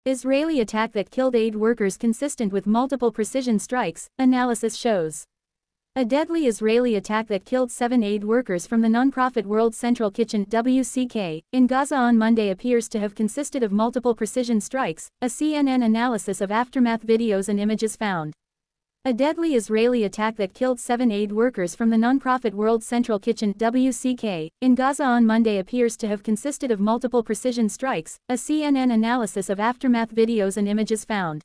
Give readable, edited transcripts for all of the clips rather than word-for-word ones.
Israeli attack that killed aid workers consistent with multiple precision strikes, analysis shows. A deadly Israeli attack that killed 7 aid workers from the nonprofit World Central Kitchen (WCK) in Gaza on Monday appears to have consisted of multiple precision strikes, a CNN analysis of aftermath videos and images found. A deadly Israeli attack that killed 7 aid workers from the nonprofit World Central Kitchen (WCK) in Gaza on Monday appears to have consisted of multiple precision strikes, a CNN analysis of aftermath videos and images found.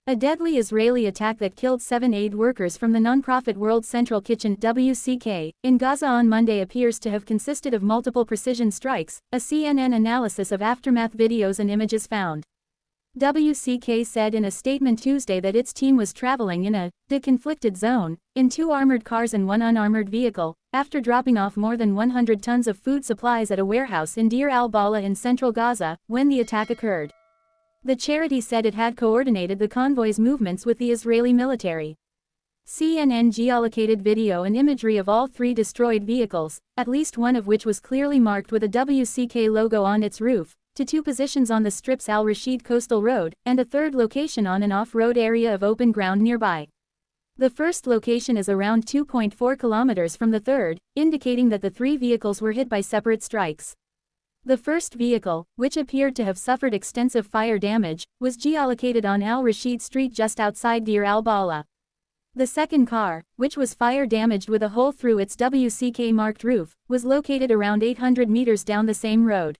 A deadly Israeli attack that killed 7 aid workers from the nonprofit World Central Kitchen (WCK) in Gaza on Monday appears to have consisted of multiple precision strikes, a CNN analysis of aftermath videos and images found. WCK said in a statement Tuesday that its team was traveling in a deconflicted zone, in 2 armored cars and 1 unarmored vehicle, after dropping off more than 100 tons of food supplies at a warehouse in Deir al-Balah in central Gaza, when the attack occurred. The charity said it had coordinated the convoy's movements with the Israeli military. CNN geolocated video and imagery of all 3 destroyed vehicles, at least one of which was clearly marked with a WCK logo on its roof, to 2 positions on the Strip's Al Rashid Coastal Road, and a 3rd location on an off-road area of open ground nearby. The first location is around 2.4 kilometers from the 3rd, indicating that the 3 vehicles were hit by separate strikes. The first vehicle, which appeared to have suffered extensive fire damage, was geolocated on Al Rashid Street just outside Deir al-Balah. The second car, which was fire damaged with a hole through its WCK-marked roof, was located around 800 meters down the same road.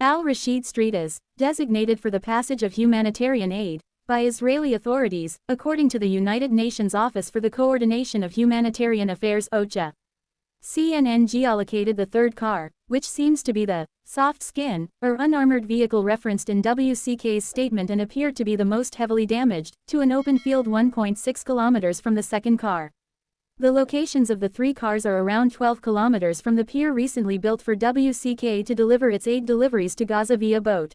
Al Rashid Street is designated for the passage of humanitarian aid by Israeli authorities, according to the United Nations Office for the Coordination of Humanitarian Affairs (OCHA). CNN geolocated the 3rd car, which seems to be the soft skin, or unarmored vehicle referenced in WCK's statement and appeared to be the most heavily damaged, to an open field 1.6 kilometers from the second car. The locations of the 3 cars are around 12 kilometers from the pier recently built for WCK to deliver its aid deliveries to Gaza via boat.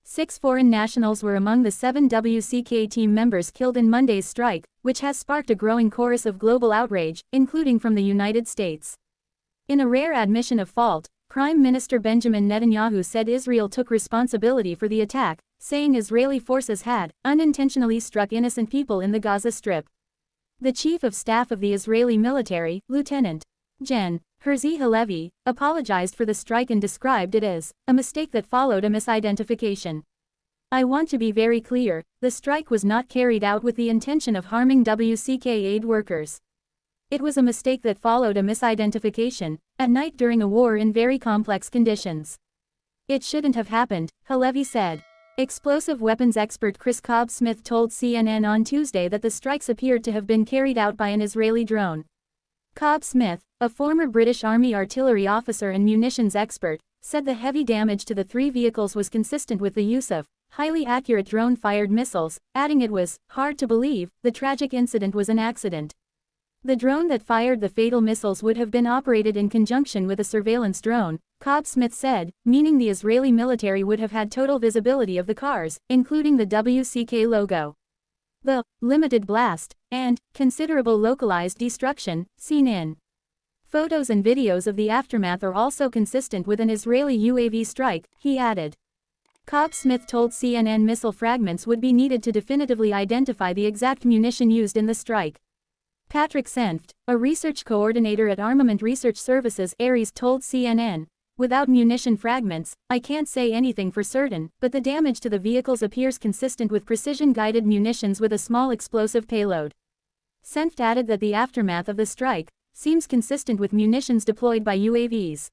6 foreign nationals were among the 7 WCK team members killed in Monday's strike, which has sparked a growing chorus of global outrage, including from the United States. In a rare admission of fault, Prime Minister Benjamin Netanyahu said Israel took responsibility for the attack, saying Israeli forces had unintentionally struck innocent people in the Gaza Strip. The Chief of Staff of the Israeli military, Lieutenant Gen. Herzi Halevi, apologized for the strike and described it as a mistake that followed a misidentification. "I want to be very clear, the strike was not carried out with the intention of harming WCK aid workers. It was a mistake that followed a misidentification, at night during a war in very complex conditions. It shouldn't have happened," Halevi said. Explosive weapons expert Chris Cobb-Smith told CNN on Tuesday that the strikes appeared to have been carried out by an Israeli drone. Cobb-Smith, a former British Army artillery officer and munitions expert, said the heavy damage to the 3 vehicles was consistent with the use of highly accurate drone-fired missiles, adding it was hard to believe the tragic incident was an accident. The drone that fired the fatal missiles would have been operated in conjunction with a surveillance drone, Cobb-Smith said, meaning the Israeli military would have had total visibility of the cars, including the WCK logo. The limited blast and considerable localized destruction seen in photos and videos of the aftermath are also consistent with an Israeli UAV strike, he added. Cobb-Smith told CNN missile fragments would be needed to definitively identify the exact munition used in the strike. Patrick Senft, a research coordinator at Armament Research Services (ARES), told CNN, "Without munition fragments, I can't say anything for certain, but the damage to the vehicles appears consistent with precision-guided munitions with a small explosive payload." Senft added that the aftermath of the strike seems consistent with munitions deployed by UAVs.